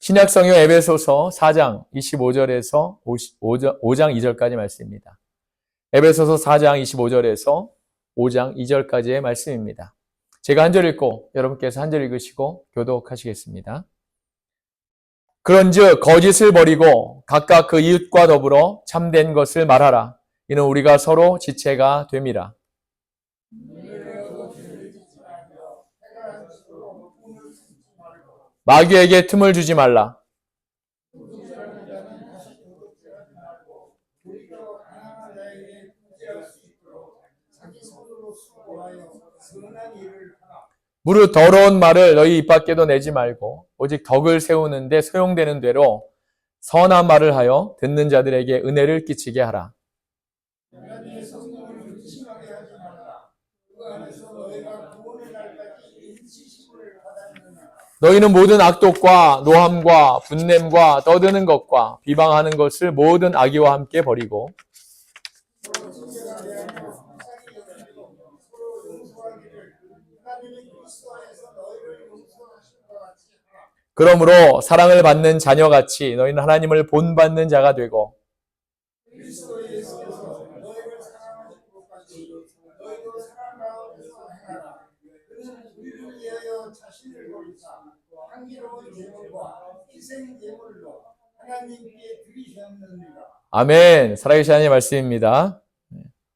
신약성경 에베소서 4장 25절에서 5장 2절까지 말씀입니다. 에베소서 4장 25절에서 5장 2절까지의 말씀입니다. 제가 한 절 읽고 여러분께서 한 절 읽으시고 교독하시겠습니다. 그런즉 거짓을 버리고 각각 그 이웃과 더불어 참된 것을 말하라. 이는 우리가 서로 지체가 됨이라. 마귀에게 틈을 주지 말라. 무릇 더러운 말을 너희 입 밖에도 내지 말고 오직 덕을 세우는데 소용되는 대로 선한 말을 하여 듣는 자들에게 은혜를 끼치게 하라. 너희는 모든 악독과 노함과 분냄과 떠드는 것과 비방하는 것을 모든 악의와 함께 버리고 그러므로 사랑을 받는 자녀같이 너희는 하나님을 본받는 자가 되고 아멘. 살아계신 하나님의 말씀입니다.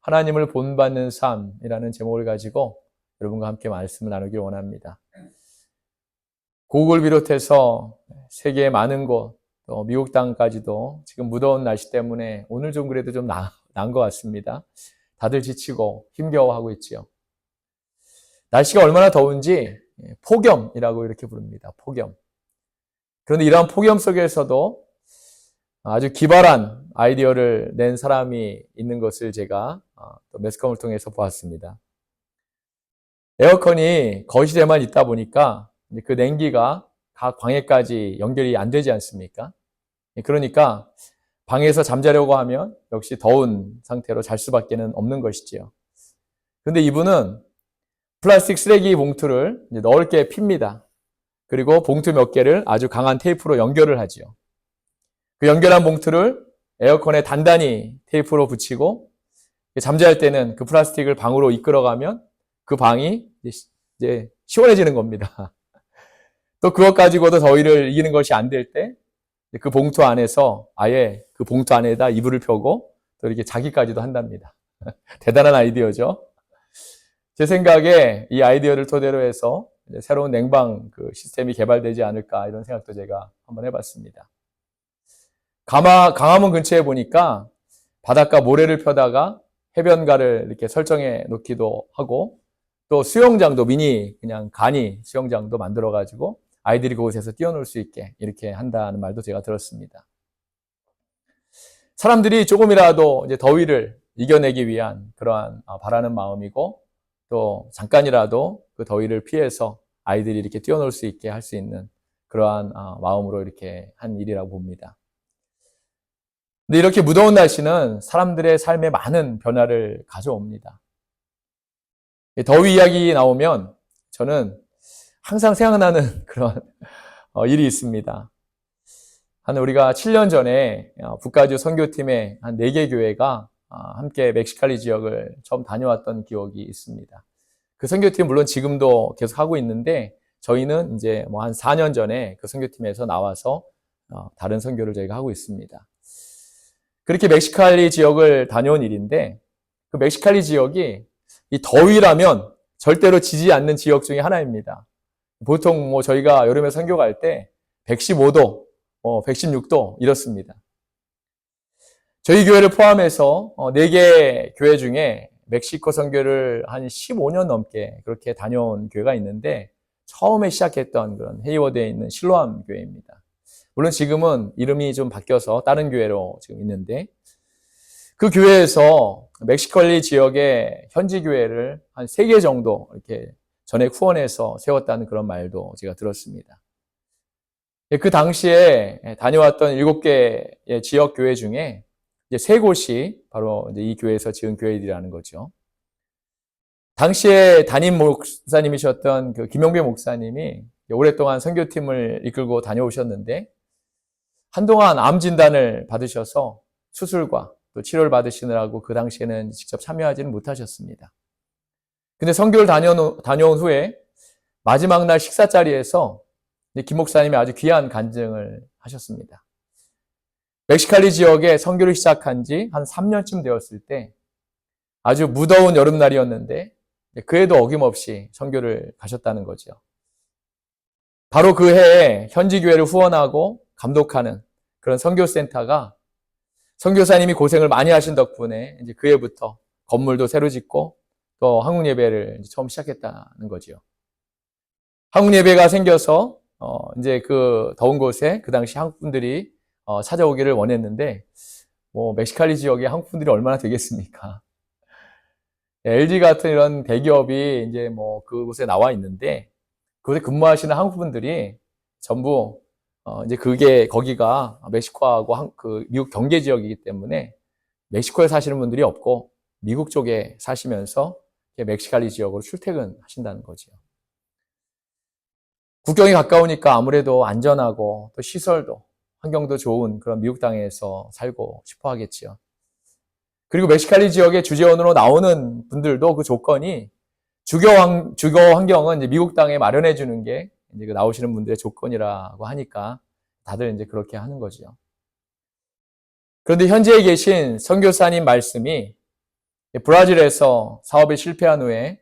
하나님을 본받는 삶이라는 제목을 가지고 여러분과 함께 말씀을 나누길 원합니다. 고국을 비롯해서 세계의 많은 곳, 또 미국 땅까지도 지금 무더운 날씨 때문에 오늘 좀 그래도 좀 나은 것 같습니다. 다들 지치고 힘겨워하고 있지요. 날씨가 얼마나 더운지 폭염이라고 이렇게 부릅니다. 폭염. 그런데 이러한 폭염 속에서도 아주 기발한 아이디어를 낸 사람이 있는 것을 제가 또 매스컴을 통해서 보았습니다. 에어컨이 거실에만 있다 보니까 그 냉기가 각 방에까지 연결이 안 되지 않습니까? 그러니까 방에서 잠자려고 하면 역시 더운 상태로 잘 수밖에 없는 것이지요. 그런데 이분은 플라스틱 쓰레기 봉투를 넓게 핍니다. 그리고 봉투 몇 개를 아주 강한 테이프로 연결을 하지요. 그 연결한 봉투를 에어컨에 단단히 테이프로 붙이고 잠잘 때는 그 플라스틱을 방으로 이끌어가면 그 방이 이제 시원해지는 겁니다. 또 그것 가지고도 더위를 이기는 것이 안 될 때 그 봉투 안에서 아예 그 봉투 안에다 이불을 펴고 또 이렇게 자기까지도 한답니다. 대단한 아이디어죠. 제 생각에 이 아이디어를 토대로 해서 새로운 냉방 그 시스템이 개발되지 않을까 이런 생각도 제가 한번 해봤습니다. 강화문 근처에 보니까 바닷가 모래를 펴다가 해변가를 이렇게 설정해 놓기도 하고 또 수영장도 미니 그냥 간이 수영장도 만들어가지고 아이들이 그곳에서 뛰어놀 수 있게 이렇게 한다는 말도 제가 들었습니다. 사람들이 조금이라도 이제 더위를 이겨내기 위한 그러한 바라는 마음이고 또 잠깐이라도 그 더위를 피해서 아이들이 이렇게 뛰어놀 수 있게 할 수 있는 그러한 마음으로 이렇게 한 일이라고 봅니다. 근데 이렇게 무더운 날씨는 사람들의 삶에 많은 변화를 가져옵니다. 더위 이야기 나오면 저는 항상 생각나는 그런 일이 있습니다. 우리가 7년 전에 북가주 선교팀의 한 4개 교회가 함께 멕시칼리 지역을 처음 다녀왔던 기억이 있습니다. 그 선교팀 물론 지금도 계속 하고 있는데 저희는 이제 뭐 한 4년 전에 그 선교팀에서 나와서 다른 선교를 저희가 하고 있습니다. 그렇게 멕시칼리 지역을 다녀온 일인데 그 멕시칼리 지역이 이 더위라면 절대로 지지 않는 지역 중에 하나입니다. 보통 뭐 저희가 여름에 선교 갈 때 115도, 116도 이렇습니다. 저희 교회를 포함해서 4개 교회 중에 멕시코 선교를 한 15년 넘게 그렇게 다녀온 교회가 있는데 처음에 시작했던 그런 헤이워드에 있는 실로암 교회입니다. 물론 지금은 이름이 좀 바뀌어서 다른 교회로 지금 있는데 그 교회에서 멕시컬리 지역의 현지 교회를 한 3개 정도 이렇게 전액 후원해서 세웠다는 그런 말도 제가 들었습니다. 그 당시에 다녀왔던 7개의 지역 교회 중에 이제 3곳이 바로 이제 이 교회에서 지은 교회들이라는 거죠. 당시에 담임 목사님이셨던 그 김용배 목사님이 오랫동안 선교팀을 이끌고 다녀오셨는데 한동안 암 진단을 받으셔서 수술과 또 치료를 받으시느라고 그 당시에는 직접 참여하지는 못하셨습니다. 근데 선교를 다녀온 후에 마지막 날 식사 자리에서 김 목사님이 아주 귀한 간증을 하셨습니다. 멕시칼리 지역에 선교를 시작한 지 한 3년쯤 되었을 때 아주 무더운 여름날이었는데 그에도 어김없이 선교를 가셨다는 거죠. 바로 그 해에 현지 교회를 후원하고 감독하는 그런 선교센터가 선교사님이 고생을 많이 하신 덕분에 이제 그 해부터 건물도 새로 짓고 또 한국 예배를 처음 시작했다는 거죠. 한국 예배가 생겨서 이제 그 더운 곳에 그 당시 한국 분들이 찾아오기를 원했는데 뭐 멕시칼리 지역에 한국 분들이 얼마나 되겠습니까? LG 같은 이런 대기업이 이제 뭐 그곳에 나와 있는데 그곳에 근무하시는 한국 분들이 전부 이제 거기가 멕시코하고 그 미국 경계 지역이기 때문에 멕시코에 사시는 분들이 없고 미국 쪽에 사시면서 멕시칼리 지역으로 출퇴근하신다는 거죠. 국경이 가까우니까 아무래도 안전하고 또 시설도 환경도 좋은 그런 미국 땅에서 살고 싶어 하겠지요. 그리고 멕시칼리 지역의 주재원으로 나오는 분들도 그 조건이 주거 환경은 이제 미국 땅에 마련해 주는 게 이제 그 나오시는 분들의 조건이라고 하니까 다들 이제 그렇게 하는 거죠. 그런데 현지에 계신 선교사님 말씀이 브라질에서 사업에 실패한 후에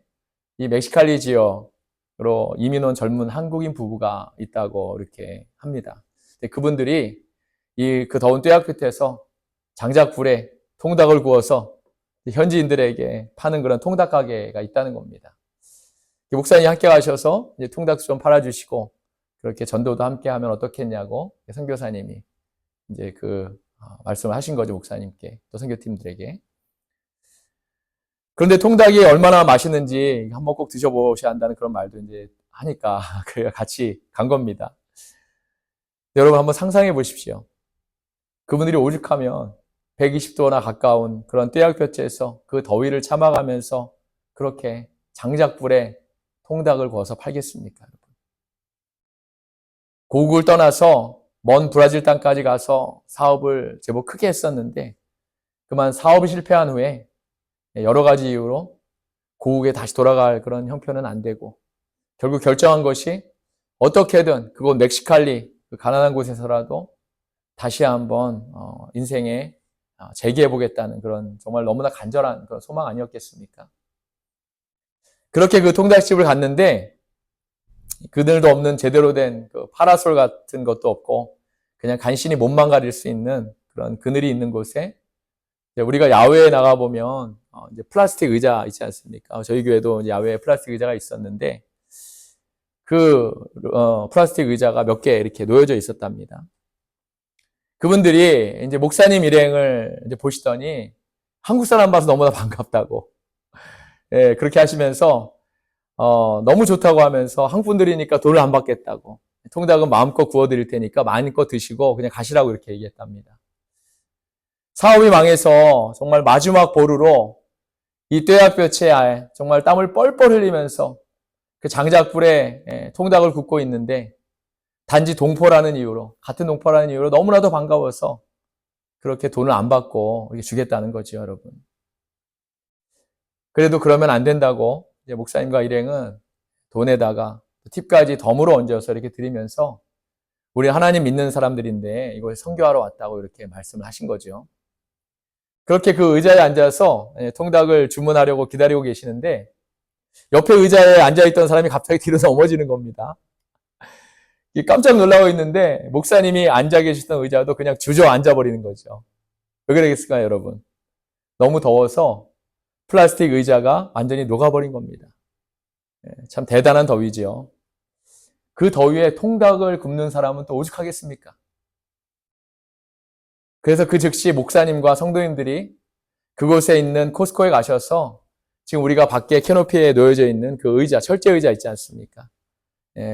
이 멕시칼리 지역으로 이민 온 젊은 한국인 부부가 있다고 이렇게 합니다. 그분들이 그 더운 뙤약 끝에서 장작불에 통닭을 구워서 현지인들에게 파는 그런 통닭 가게가 있다는 겁니다. 목사님이 함께 가셔서 이제 통닭 좀 팔아주시고 그렇게 전도도 함께 하면 어떻겠냐고 선교사님이 이제 말씀을 하신 거죠, 목사님께 또 선교팀들에게. 그런데 통닭이 얼마나 맛있는지 한번 꼭 드셔보셔야 한다는 그런 말도 이제 하니까 그래가 같이 간 겁니다. 여러분 한번 상상해 보십시오. 그분들이 오죽하면 120도나 가까운 그런 뙤약볕에서 그 더위를 참아가면서 그렇게 장작불에 통닭을 구워서 팔겠습니까, 여러분? 고국을 떠나서 먼 브라질 땅까지 가서 사업을 제법 크게 했었는데 그만 사업이 실패한 후에 여러 가지 이유로 고국에 다시 돌아갈 그런 형편은 안 되고 결국 결정한 것이 어떻게든 그곳 멕시칼리 그 가난한 곳에서라도 다시 한번 인생에 재기해보겠다는 그런 정말 너무나 간절한 그런 소망 아니었겠습니까? 그렇게 그 통닭집을 갔는데 그늘도 없는 제대로 된 그 파라솔 같은 것도 없고 그냥 간신히 몸만 가릴 수 있는 그런 그늘이 있는 곳에 우리가 야외에 나가보면 이제 플라스틱 의자 있지 않습니까? 저희 교회도 야외에 플라스틱 의자가 있었는데 플라스틱 의자가 몇 개 이렇게 놓여져 있었답니다. 그분들이 이제 목사님 일행을 이제 보시더니 한국 사람 봐서 너무나 반갑다고, 예, 그렇게 하시면서, 너무 좋다고 하면서 한국 분들이니까 돈을 안 받겠다고, 통닭은 마음껏 구워드릴 테니까 마음껏 드시고 그냥 가시라고 이렇게 얘기했답니다. 사업이 망해서 정말 마지막 보루로 이 뙤약볕에 정말 땀을 뻘뻘 흘리면서 그 장작불에 통닭을 굽고 있는데 단지 같은 동포라는 이유로 너무나도 반가워서 그렇게 돈을 안 받고 이렇게 주겠다는 거죠, 여러분. 그래도 그러면 안 된다고 이제 목사님과 일행은 돈에다가 팁까지 덤으로 얹어서 이렇게 드리면서 우리 하나님 믿는 사람들인데 이걸 선교하러 왔다고 이렇게 말씀을 하신 거죠. 그렇게 그 의자에 앉아서 통닭을 주문하려고 기다리고 계시는데 옆에 의자에 앉아있던 사람이 갑자기 뒤로 넘어지는 겁니다. 깜짝 놀라고 있는데 목사님이 앉아 계시던 의자도 그냥 주저앉아 버리는 거죠. 왜 그러겠을까요, 여러분? 너무 더워서 플라스틱 의자가 완전히 녹아버린 겁니다. 참 대단한 더위지요. 그 더위에 통닭을 굽는 사람은 또 오죽하겠습니까? 그래서 그 즉시 목사님과 성도님들이 그곳에 있는 코스코에 가셔서 지금 우리가 밖에 캐노피에 놓여져 있는 그 의자, 철제 의자 있지 않습니까?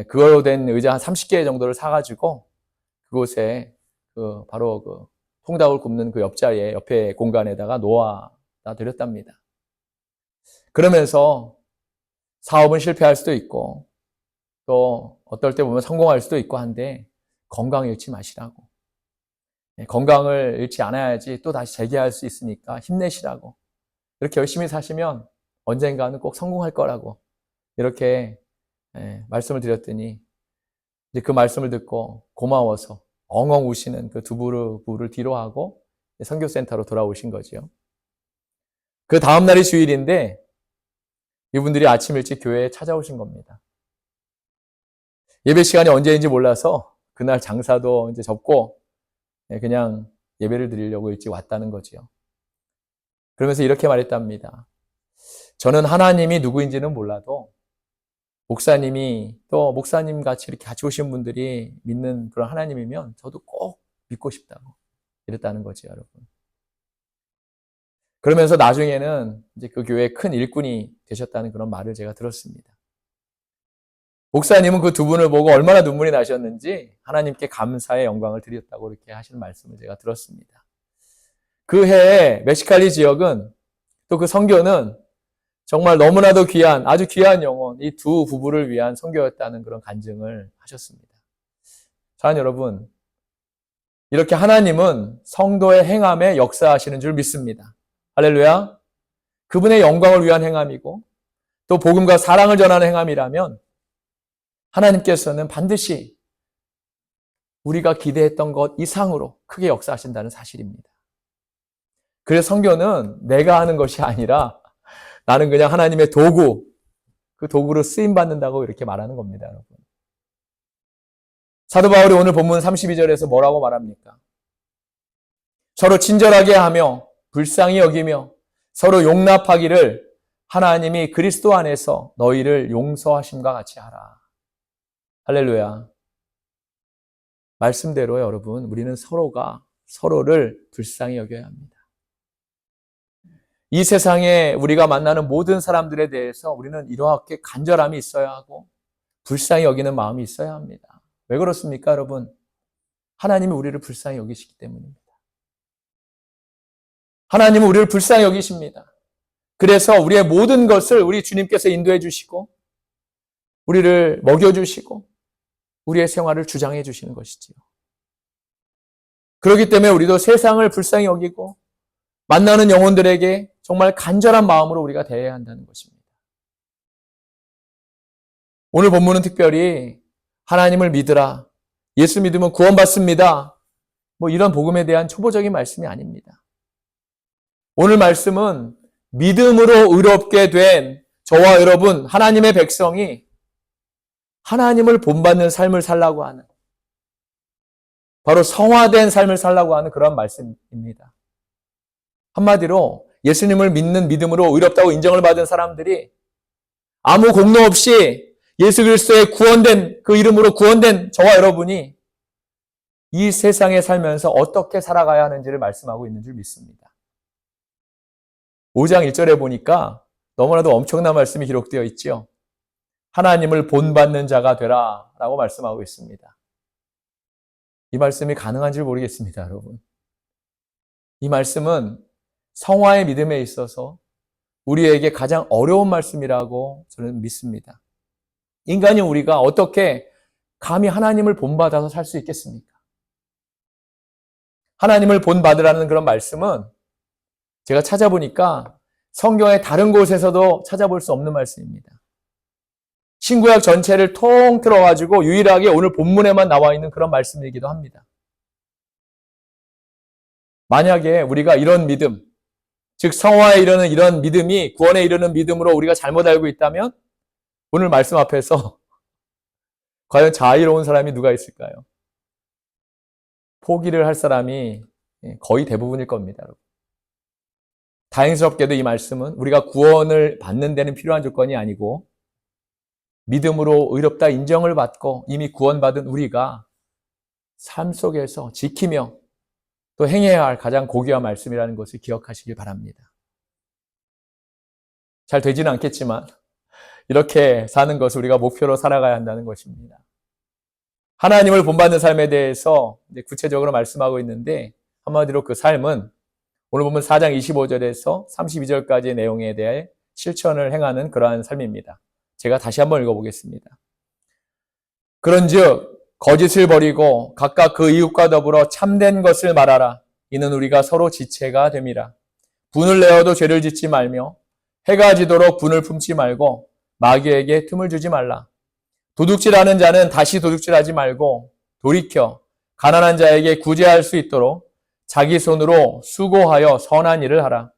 그걸로 된 의자 한 30개 정도를 사가지고 그곳에 바로 그 통닭을 굽는 그 옆자리에 옆에 공간에다가 놓아다 드렸답니다. 그러면서 사업은 실패할 수도 있고 또 어떨 때 보면 성공할 수도 있고 한데 건강 잃지 마시라고. 건강을 잃지 않아야지 또 다시 재기할 수 있으니까 힘내시라고. 이렇게 열심히 사시면 언젠가는 꼭 성공할 거라고 이렇게 말씀을 드렸더니 이제 그 말씀을 듣고 고마워서 엉엉 우시는 그 두 부를 뒤로하고 선교센터로 돌아오신 거죠. 그 다음 날이 주일인데 이분들이 아침 일찍 교회에 찾아오신 겁니다. 예배 시간이 언제인지 몰라서 그날 장사도 이제 접고 그냥 예배를 드리려고 일찍 왔다는 거지요. 그러면서 이렇게 말했답니다. 저는 하나님이 누구인지는 몰라도 목사님이 또 목사님 같이 이렇게 같이 오신 분들이 믿는 그런 하나님이면 저도 꼭 믿고 싶다고 이랬다는 거죠, 여러분. 그러면서 나중에는 이제 그 교회의 큰 일꾼이 되셨다는 그런 말을 제가 들었습니다. 목사님은 그 두 분을 보고 얼마나 눈물이 나셨는지 하나님께 감사의 영광을 드렸다고 이렇게 하시는 말씀을 제가 들었습니다. 그 해에 멕시칼리 지역은 또 그 선교는 정말 너무나도 귀한, 아주 귀한 영혼, 이 두 부부를 위한 선교였다는 그런 간증을 하셨습니다. 사랑하는 여러분, 이렇게 하나님은 성도의 행함에 역사하시는 줄 믿습니다. 할렐루야. 그분의 영광을 위한 행함이고 또 복음과 사랑을 전하는 행함이라면 하나님께서는 반드시 우리가 기대했던 것 이상으로 크게 역사하신다는 사실입니다. 그래서 선교는 내가 하는 것이 아니라 나는 그냥 하나님의 도구, 그 도구로 쓰임받는다고 이렇게 말하는 겁니다, 여러분. 사도 바울이 오늘 본문 32절에서 뭐라고 말합니까? 서로 친절하게 하며 불쌍히 여기며 서로 용납하기를 하나님이 그리스도 안에서 너희를 용서하심과 같이 하라. 할렐루야. 말씀대로 여러분, 우리는 서로가 서로를 불쌍히 여겨야 합니다. 이 세상에 우리가 만나는 모든 사람들에 대해서 우리는 이렇게 간절함이 있어야 하고 불쌍히 여기는 마음이 있어야 합니다. 왜 그렇습니까, 여러분? 하나님이 우리를 불쌍히 여기시기 때문입니다. 하나님은 우리를 불쌍히 여기십니다. 그래서 우리의 모든 것을 우리 주님께서 인도해 주시고 우리를 먹여주시고 우리의 생활을 주장해 주시는 것이지요. 그렇기 때문에 우리도 세상을 불쌍히 여기고 만나는 영혼들에게 정말 간절한 마음으로 우리가 대해야 한다는 것입니다. 오늘 본문은 특별히 하나님을 믿으라, 예수 믿으면 구원받습니다, 이런 복음에 대한 초보적인 말씀이 아닙니다. 오늘 말씀은 믿음으로 의롭게 된 저와 여러분, 하나님의 백성이 하나님을 본받는 삶을 살라고 하는, 바로 성화된 삶을 살라고 하는 그런 말씀입니다. 한마디로 예수님을 믿는 믿음으로 의롭다고 인정을 받은 사람들이 아무 공로 없이 예수 그리스도의 구원된, 그 이름으로 구원된 저와 여러분이 이 세상에 살면서 어떻게 살아가야 하는지를 말씀하고 있는 줄 믿습니다. 5장 1절에 보니까 너무나도 엄청난 말씀이 기록되어 있죠. 하나님을 본받는 자가 되라 라고 말씀하고 있습니다. 이 말씀이 가능한지 모르겠습니다, 여러분. 이 말씀은 성화의 믿음에 있어서 우리에게 가장 어려운 말씀이라고 저는 믿습니다. 인간인 우리가 어떻게 감히 하나님을 본받아서 살 수 있겠습니까? 하나님을 본받으라는 그런 말씀은 제가 찾아보니까 성경의 다른 곳에서도 찾아볼 수 없는 말씀입니다. 신구약 전체를 통틀어가지고 유일하게 오늘 본문에만 나와 있는 그런 말씀이기도 합니다. 만약에 우리가 이런 믿음, 즉 성화에 이르는 이런 믿음이 구원에 이르는 믿음으로 우리가 잘못 알고 있다면 오늘 말씀 앞에서 과연 자유로운 사람이 누가 있을까요? 포기를 할 사람이 거의 대부분일 겁니다, 여러분. 다행스럽게도 이 말씀은 우리가 구원을 받는 데는 필요한 조건이 아니고 믿음으로 의롭다 인정을 받고 이미 구원받은 우리가 삶 속에서 지키며 또 행해야 할 가장 고귀한 말씀이라는 것을 기억하시길 바랍니다. 잘 되지는 않겠지만 이렇게 사는 것을 우리가 목표로 살아가야 한다는 것입니다. 하나님을 본받는 삶에 대해서 구체적으로 말씀하고 있는데 한마디로 그 삶은 오늘 보면 4장 25절에서 32절까지의 내용에 대해 실천을 행하는 그러한 삶입니다. 제가 다시 한번 읽어보겠습니다. 그런즉 거짓을 버리고 각각 그 이웃과 더불어 참된 것을 말하라. 이는 우리가 서로 지체가 됨이라. 분을 내어도 죄를 짓지 말며 해가 지도록 분을 품지 말고 마귀에게 틈을 주지 말라. 도둑질하는 자는 다시 도둑질하지 말고 돌이켜 가난한 자에게 구제할 수 있도록 자기 손으로 수고하여 선한 일을 하라.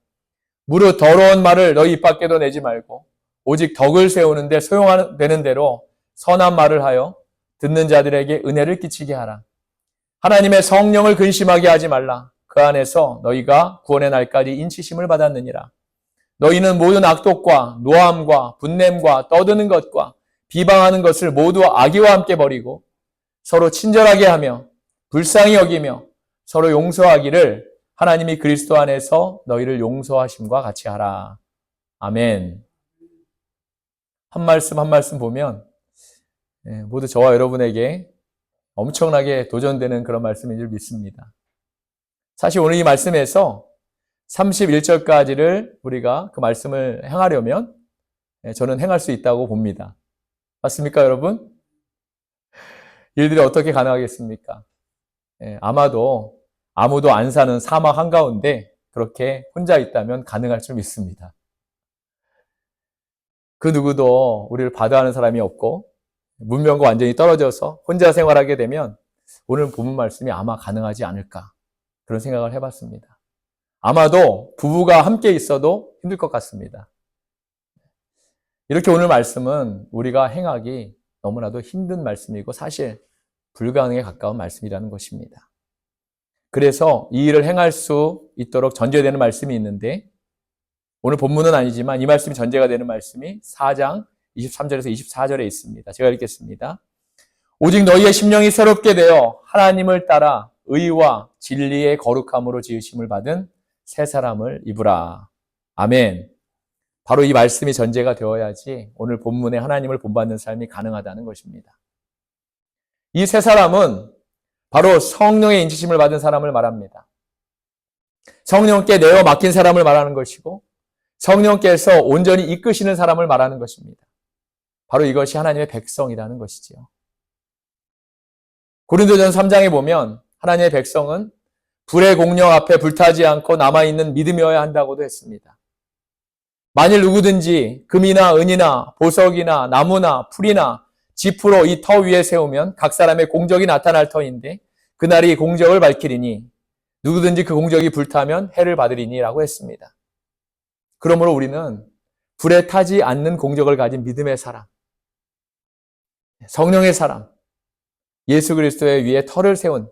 무릇 더러운 말을 너희 입 밖에도 내지 말고 오직 덕을 세우는데 소용되는 대로 선한 말을 하여 듣는 자들에게 은혜를 끼치게 하라. 하나님의 성령을 근심하게 하지 말라. 그 안에서 너희가 구원의 날까지 인치심을 받았느니라. 너희는 모든 악독과 노함과 분냄과 떠드는 것과 비방하는 것을 모두 악의와 함께 버리고 서로 친절하게 하며 불쌍히 여기며 서로 용서하기를 하나님이 그리스도 안에서 너희를 용서하심과 같이 하라. 아멘. 한 말씀 한 말씀 보면 모두 저와 여러분에게 엄청나게 도전되는 그런 말씀인 줄 믿습니다. 사실 오늘 이 말씀에서 31절까지를 우리가 그 말씀을 행하려면 저는 행할 수 있다고 봅니다. 맞습니까, 여러분? 일들이 어떻게 가능하겠습니까? 아마도 아무도 안 사는 사막 한가운데 그렇게 혼자 있다면 가능할 줄 믿습니다. 그 누구도 우리를 받아하는 사람이 없고 문명과 완전히 떨어져서 혼자 생활하게 되면 오늘 본문 말씀이 아마 가능하지 않을까 그런 생각을 해봤습니다. 아마도 부부가 함께 있어도 힘들 것 같습니다. 이렇게 오늘 말씀은 우리가 행하기 너무나도 힘든 말씀이고 사실 불가능에 가까운 말씀이라는 것입니다. 그래서 이 일을 행할 수 있도록 전제되는 말씀이 있는데 오늘 본문은 아니지만 이 말씀이 전제가 되는 말씀이 4장 23절에서 24절에 있습니다. 제가 읽겠습니다. 오직 너희의 심령이 새롭게 되어 하나님을 따라 의와 진리의 거룩함으로 지으심을 받은 새 사람을 입으라. 아멘. 바로 이 말씀이 전제가 되어야지 오늘 본문에 하나님을 본받는 삶이 가능하다는 것입니다. 이 새 사람은 바로 성령의 인치심을 받은 사람을 말합니다. 성령께 내어 맡긴 사람을 말하는 것이고 성령께서 온전히 이끄시는 사람을 말하는 것입니다. 바로 이것이 하나님의 백성이라는 것이지요. 고린도전서 3장에 보면 하나님의 백성은 불의 공력 앞에 불타지 않고 남아있는 믿음이어야 한다고도 했습니다. 만일 누구든지 금이나 은이나 보석이나 나무나 풀이나 지푸로 이 터 위에 세우면 각 사람의 공적이 나타날 터인데 그날이 공적을 밝히리니 누구든지 그 공적이 불타면 해를 받으리니 라고 했습니다. 그러므로 우리는 불에 타지 않는 공적을 가진 믿음의 사람, 성령의 사람, 예수 그리스도의 위에 터를 세운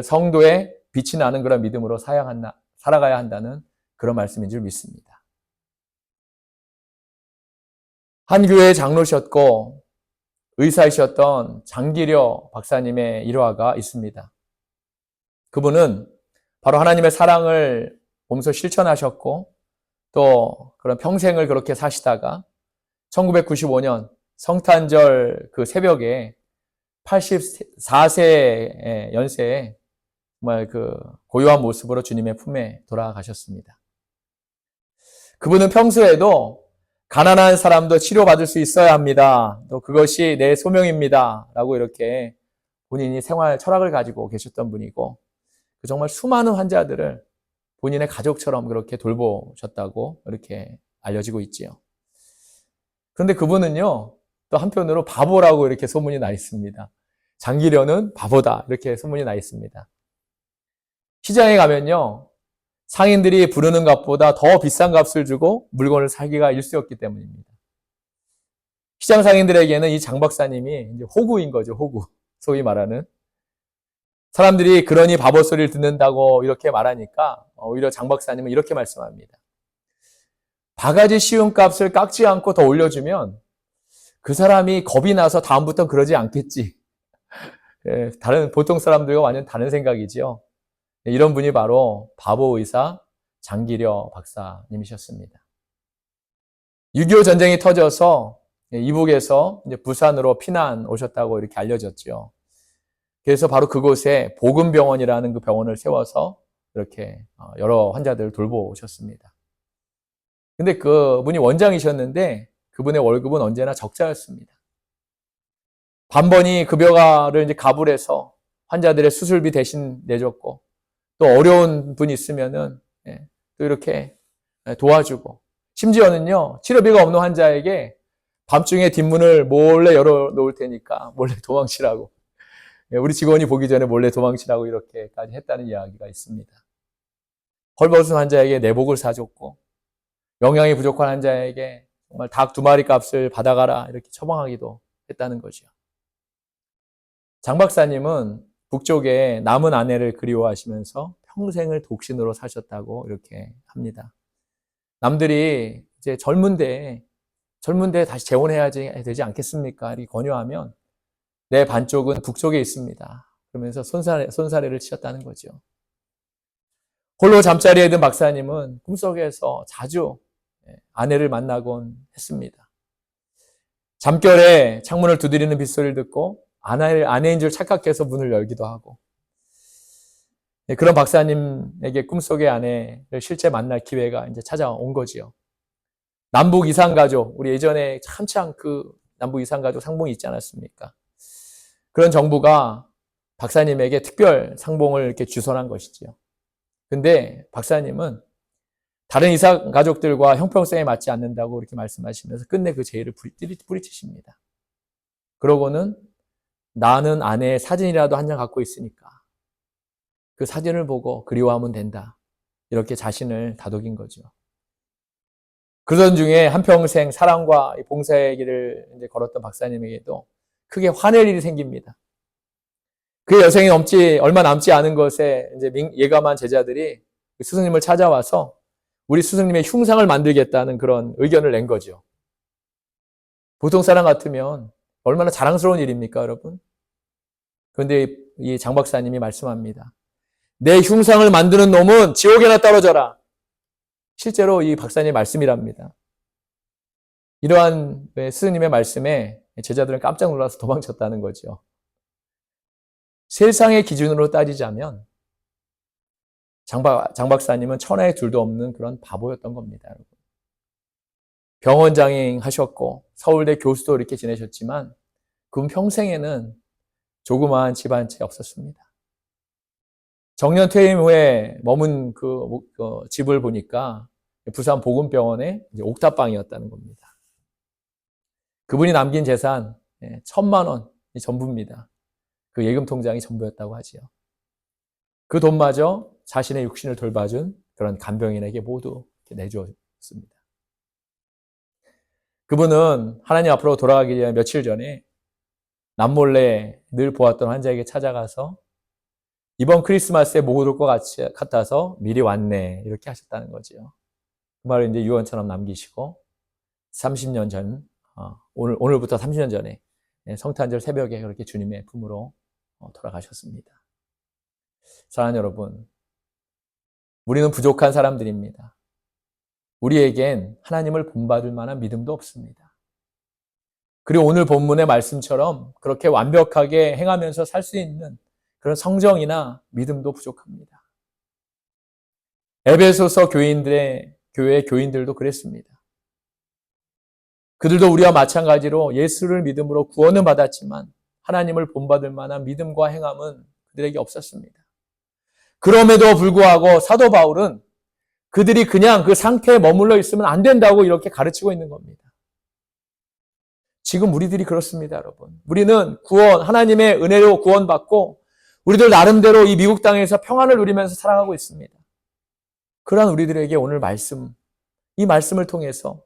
성도의 빛이 나는 그런 믿음으로 살아가야 한다는 그런 말씀인 줄 믿습니다. 한 교회의 장로셨고 의사이셨던 장기려 박사님의 일화가 있습니다. 그분은 바로 하나님의 사랑을 몸소 실천하셨고 또 그런 평생을 그렇게 사시다가 1995년 성탄절 그 새벽에 84세 연세에 정말 그 고요한 모습으로 주님의 품에 돌아가셨습니다. 그분은 평소에도 가난한 사람도 치료받을 수 있어야 합니다. 또 그것이 내 소명입니다. 라고 이렇게 본인이 생활 철학을 가지고 계셨던 분이고 정말 수많은 환자들을 본인의 가족처럼 그렇게 돌보셨다고 이렇게 알려지고 있지요. 그런데 그분은요, 또 한편으로 바보라고 이렇게 소문이 나 있습니다. 장기려는 바보다 이렇게 소문이 나 있습니다. 시장에 가면요, 상인들이 부르는 값보다 더 비싼 값을 주고 물건을 사기가 일쑤였기 때문입니다. 시장 상인들에게는 이 장 박사님이 이제 호구인 거죠, 호구. 소위 말하는. 사람들이 그러니 바보 소리를 듣는다고 이렇게 말하니까 오히려 장 박사님은 이렇게 말씀합니다. 바가지 씌운 값을 깎지 않고 더 올려주면 그 사람이 겁이 나서 다음부터는 그러지 않겠지. 보통 사람들과 완전 다른 생각이지요. 이런 분이 바로 바보 의사 장기려 박사님이셨습니다. 6.25 전쟁이 터져서 이북에서 이제 부산으로 피난 오셨다고 이렇게 알려졌죠. 그래서 바로 그곳에 복음병원이라는 그 병원을 세워서 이렇게 여러 환자들을 돌보셨습니다. 근데 그분이 원장이셨는데 그분의 월급은 언제나 적자였습니다. 반번이 급여가를 이제 가불해서 환자들의 수술비 대신 내줬고, 또 어려운 분이 있으면은 또 이렇게 도와주고, 심지어는요 치료비가 없는 환자에게 밤중에 뒷문을 몰래 열어놓을 테니까 몰래 도망치라고, 우리 직원이 보기 전에 몰래 도망치라고 이렇게까지 했다는 이야기가 있습니다. 헐벗은 환자에게 내복을 사줬고, 영양이 부족한 환자에게 정말 닭 2마리 값을 받아가라 이렇게 처방하기도 했다는 거죠. 장 박사님은 북쪽에 남은 아내를 그리워하시면서 평생을 독신으로 사셨다고 이렇게 합니다. 남들이 이제 젊은데 다시 재혼해야지 되지 않겠습니까? 이렇게 권유하면 내 반쪽은 북쪽에 있습니다. 그러면서 손사래를 치셨다는 거죠. 홀로 잠자리에 든 박사님은 꿈속에서 자주 아내를 만나곤 했습니다. 잠결에 창문을 두드리는 빗소리를 듣고 아내인 줄 착각해서 문을 열기도 하고, 그런 박사님에게 꿈속의 아내를 실제 만날 기회가 이제 찾아온 거지요. 남북 이산가족, 우리 예전에 한창 그 남북 이산가족 상봉이 있지 않았습니까? 그런 정부가 박사님에게 특별 상봉을 이렇게 주선한 것이지요. 근데 박사님은 다른 이산가족들과 형평성에 맞지 않는다고 이렇게 말씀하시면서 끝내 그 제의를 뿌리치십니다. 그러고는 나는 아내의 사진이라도 한 장 갖고 있으니까 그 사진을 보고 그리워하면 된다, 이렇게 자신을 다독인 거죠. 그러던 중에 한평생 사랑과 봉사의 길을 이제 걸었던 박사님에게도 크게 화낼 일이 생깁니다. 그 여생이 얼마 남지 않은 것에 이제 예감한 제자들이 스승님을 찾아와서 우리 스승님의 흉상을 만들겠다는 그런 의견을 낸 거죠. 보통 사람 같으면 얼마나 자랑스러운 일입니까, 여러분? 그런데 이 장 박사님이 말씀합니다. 내 흉상을 만드는 놈은 지옥에나 떨어져라. 실제로 이 박사님의 말씀이랍니다. 이러한 스승님의 말씀에 제자들은 깜짝 놀라서 도망쳤다는 거죠. 세상의 기준으로 따지자면 장 박사님은 천하에 둘도 없는 그런 바보였던 겁니다, 여러분. 병원장인 하셨고 서울대 교수도 이렇게 지내셨지만 그분 평생에는 조그마한 집 한 채 없었습니다. 정년 퇴임 후에 머문 그 집을 보니까 부산 보건병원의 옥탑방이었다는 겁니다. 그분이 남긴 재산 1,000만 원이 전부입니다. 그 예금 통장이 전부였다고 하지요. 그 돈마저 자신의 육신을 돌봐준 그런 간병인에게 모두 내주었습니다. 그분은 하나님 앞으로 돌아가기 전에 며칠 전에 남몰래 늘 보았던 환자에게 찾아가서 이번 크리스마스에 못 올 것 같아서 미리 왔네, 이렇게 하셨다는 거죠. 그 말을 이제 유언처럼 남기시고 30년 전, 오늘부터 30년 전에 성탄절 새벽에 그렇게 주님의 품으로 돌아가셨습니다. 사랑하는 여러분, 우리는 부족한 사람들입니다. 우리에겐 하나님을 본받을 만한 믿음도 없습니다. 그리고 오늘 본문의 말씀처럼 그렇게 완벽하게 행하면서 살 수 있는 그런 성정이나 믿음도 부족합니다. 에베소서 교회 교인들도 그랬습니다. 그들도 우리와 마찬가지로 예수를 믿음으로 구원은 받았지만 하나님을 본받을 만한 믿음과 행함은 그들에게 없었습니다. 그럼에도 불구하고 사도 바울은 그들이 그냥 그 상태에 머물러 있으면 안 된다고 이렇게 가르치고 있는 겁니다. 지금 우리들이 그렇습니다, 여러분. 우리는 하나님의 은혜로 구원받고 우리들 나름대로 이 미국 땅에서 평안을 누리면서 살아가고 있습니다. 그러한 우리들에게 오늘 이 말씀을 통해서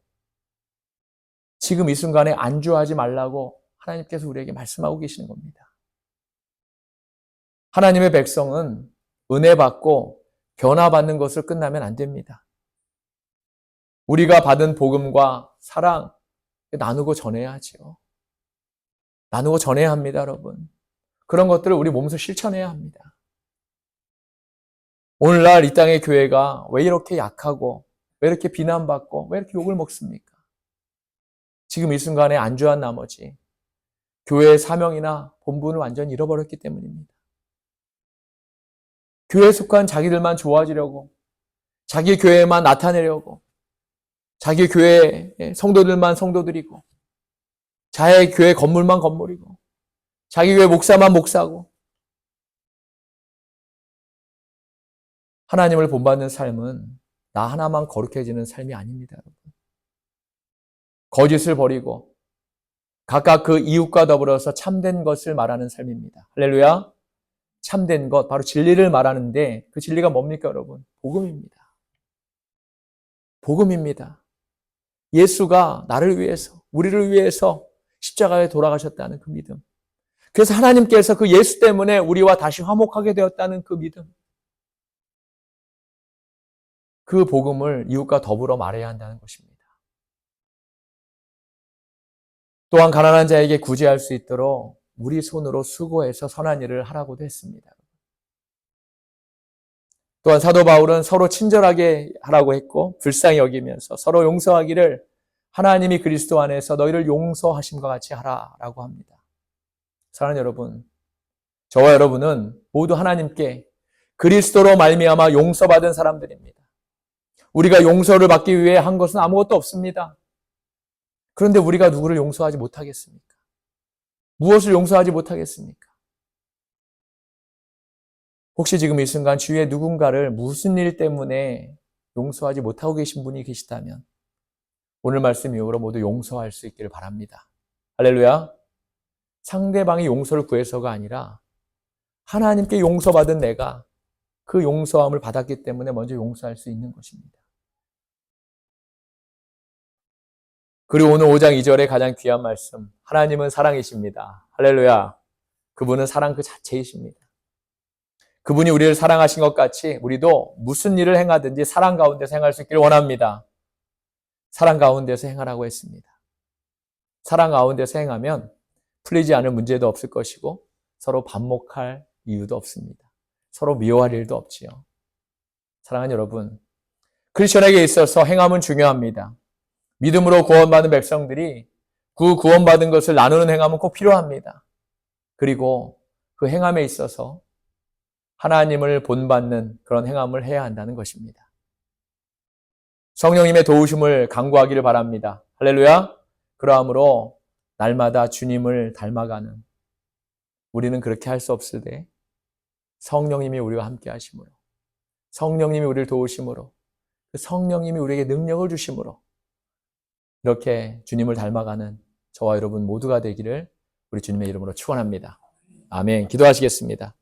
지금 이 순간에 안주하지 말라고 하나님께서 우리에게 말씀하고 계시는 겁니다. 하나님의 백성은 은혜 받고 변화받는 것을 끝나면 안 됩니다. 우리가 받은 복음과 사랑 나누고 전해야죠. 나누고 전해야 합니다, 여러분. 그런 것들을 우리 몸소 실천해야 합니다. 오늘날 이 땅의 교회가 왜 이렇게 약하고 왜 이렇게 비난받고 왜 이렇게 욕을 먹습니까? 지금 이 순간에 안주한 나머지 교회의 사명이나 본분을 완전히 잃어버렸기 때문입니다. 교회에 속한 자기들만 좋아지려고, 자기 교회만 나타내려고, 자기 교회 성도들만 성도들이고, 자기 교회 건물만 건물이고, 자기 교회 목사만 목사고 하나님을 본받는 삶은 나 하나만 거룩해지는 삶이 아닙니다. 여러분. 거짓을 버리고 각각 그 이웃과 더불어서 참된 것을 말하는 삶입니다. 할렐루야. 참된 것, 바로 진리를 말하는데 그 진리가 뭡니까 여러분? 복음입니다. 복음입니다. 예수가 나를 위해서, 우리를 위해서 십자가에 돌아가셨다는 그 믿음. 그래서 하나님께서 그 예수 때문에 우리와 다시 화목하게 되었다는 그 믿음. 그 복음을 이웃과 더불어 말해야 한다는 것입니다. 또한 가난한 자에게 구제할 수 있도록 우리 손으로 수고해서 선한 일을 하라고도 했습니다. 또한 사도 바울은 서로 친절하게 하라고 했고 불쌍히 여기면서 서로 용서하기를 하나님이 그리스도 안에서 너희를 용서하심과 같이 하라라고 합니다. 사랑하는 여러분, 저와 여러분은 모두 하나님께 그리스도로 말미암아 용서받은 사람들입니다. 우리가 용서를 받기 위해 한 것은 아무것도 없습니다. 그런데 우리가 누구를 용서하지 못하겠습니까? 무엇을 용서하지 못하겠습니까? 혹시 지금 이 순간 주위에 누군가를 무슨 일 때문에 용서하지 못하고 계신 분이 계시다면 오늘 말씀 이후로 모두 용서할 수 있기를 바랍니다. 할렐루야. 상대방이 용서를 구해서가 아니라 하나님께 용서받은 내가 그 용서함을 받았기 때문에 먼저 용서할 수 있는 것입니다. 그리고 오늘 5장 2절의 가장 귀한 말씀, 하나님은 사랑이십니다. 할렐루야. 그분은 사랑 그 자체이십니다. 그분이 우리를 사랑하신 것 같이 우리도 무슨 일을 행하든지 사랑 가운데서 행할 수 있기를 원합니다. 사랑 가운데서 행하라고 했습니다. 사랑 가운데서 행하면 풀리지 않을 문제도 없을 것이고 서로 반목할 이유도 없습니다. 서로 미워할 일도 없지요. 사랑하는 여러분, 크리스천에게 있어서 행함은 중요합니다. 믿음으로 구원받은 백성들이 그 구원받은 것을 나누는 행함은 꼭 필요합니다. 그리고 그 행함에 있어서 하나님을 본받는 그런 행함을 해야 한다는 것입니다. 성령님의 도우심을 간구하기를 바랍니다. 할렐루야. 그러함으로 날마다 주님을 닮아가는 우리는 그렇게 할 수 없을 때 성령님이 우리와 함께 하심으로 성령님이 우리를 도우심으로 그 성령님이 우리에게 능력을 주심으로 이렇게 주님을 닮아가는 저와 여러분 모두가 되기를 우리 주님의 이름으로 축원합니다. 아멘. 기도하시겠습니다.